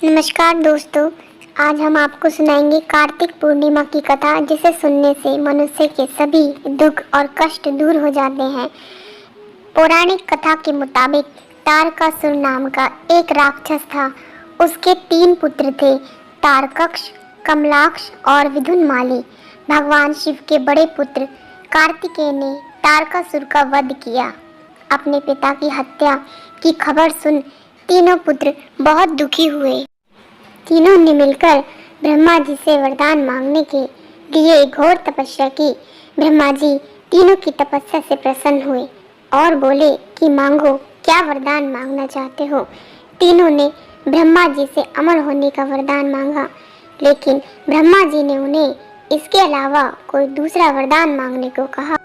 नमस्कार दोस्तों, आज हम आपको सुनाएंगे कार्तिक पूर्णिमा की कथा, जिसे सुनने से मनुष्य के सभी दुख और कष्ट दूर हो जाते हैं। पौराणिक कथा के मुताबिक तारकासुर नाम का एक राक्षस था। उसके 3 पुत्र थे, तारकक्ष, कमलाक्ष और विदुनमाली। भगवान शिव के बड़े पुत्र कार्तिकेय ने तारकासुर का वध किया। अपने पिता की हत्या की खबर सुन तीनों पुत्र बहुत दुखी हुए। तीनों ने मिलकर ब्रह्मा जी से वरदान मांगने के लिए घोर तपस्या की। ब्रह्मा जी तीनों की तपस्या से प्रसन्न हुए और बोले कि मांगो, क्या वरदान मांगना चाहते हो। तीनों ने ब्रह्मा जी से अमर होने का वरदान मांगा, लेकिन ब्रह्मा जी ने उन्हें इसके अलावा कोई दूसरा वरदान मांगने को कहा।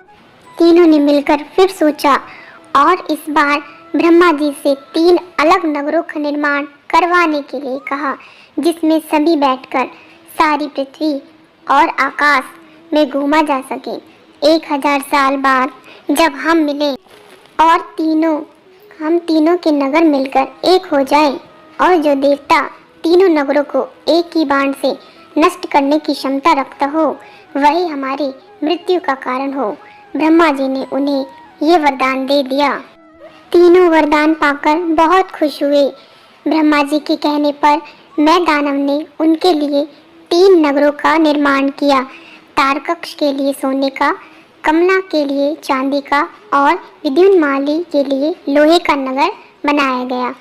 तीनों ने मिलकर फिर सोचा और इस बार ब्रह्मा जी से 3 अलग नगरों का निर्माण करवाने के लिए कहा, जिसमें सभी बैठकर सारी पृथ्वी और आकाश में घूमा जा सके। 1000 साल बाद जब हम मिले और हम तीनों के नगर मिलकर एक हो जाए और जो देवता तीनों नगरों को एक ही बाण से नष्ट करने की क्षमता रखता हो, वही हमारी मृत्यु का कारण हो। ब्रह्मा जी ने उन्हें ये वरदान दे दिया। तीनों वरदान पाकर बहुत खुश हुए। ब्रह्मा जी के कहने पर मैं दानव ने उनके लिए 3 नगरों का निर्माण किया। तारकक्ष के लिए सोने का, कमला के लिए चांदी का और विद्युन्माली के लिए लोहे का नगर बनाया गया।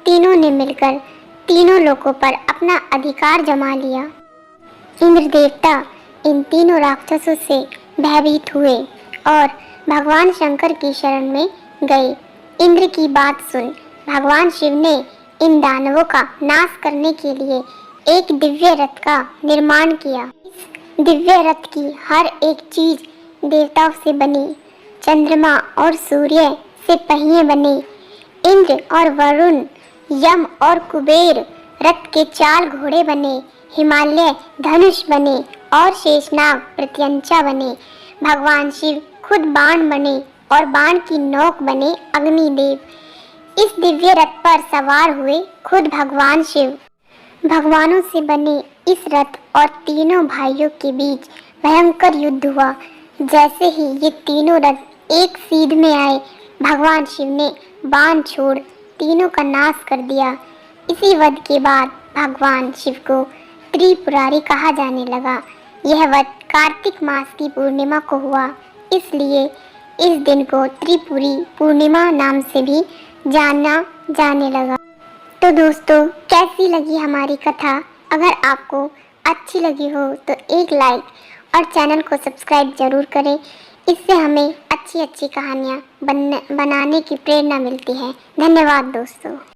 तीनों ने मिलकर तीनों लोकों पर अपना अधिकार जमा लिया। इंद्र देवता इन तीनों राक्षसों से भयभीत हुए और भगवान शंकर की शरण में गए। इंद्र की बात सुन भगवान शिव ने इन दानवों का नाश करने के लिए एक दिव्य रथ का निर्माण किया। इस दिव्य रथ की हर एक चीज देवताओं से बनी। चंद्रमा और सूर्य से पहिए बने। इंद्र और वरुण, यम और कुबेर रथ के 4 घोड़े बने। हिमालय धनुष बने और शेषनाग प्रत्यंचा बने। भगवान शिव खुद बाण बने और बाण की नोक बने अग्निदेव। इस दिव्य रथ पर सवार हुए खुद भगवान शिव। भगवानों से बने इस रथ और तीनों भाइयों के बीच भयंकर युद्ध हुआ। जैसे ही ये तीनों रथ एक सीध में आए, भगवान शिव ने बाण छोड़ तीनों का नाश कर दिया। इसी वध के बाद भगवान शिव को त्रिपुरारी कहा जाने लगा। यह वध कार्तिक मास की पूर्णिमा को हुआ, इसलिए इस दिन को त्रिपुरी पूर्णिमा नाम से भी जाना जाने लगा। तो दोस्तों, कैसी लगी हमारी कथा? अगर आपको अच्छी लगी हो तो एक लाइक और चैनल को सब्सक्राइब जरूर करें। इससे हमें अच्छी अच्छी कहानियाँ बनाने की प्रेरणा मिलती है। धन्यवाद दोस्तों।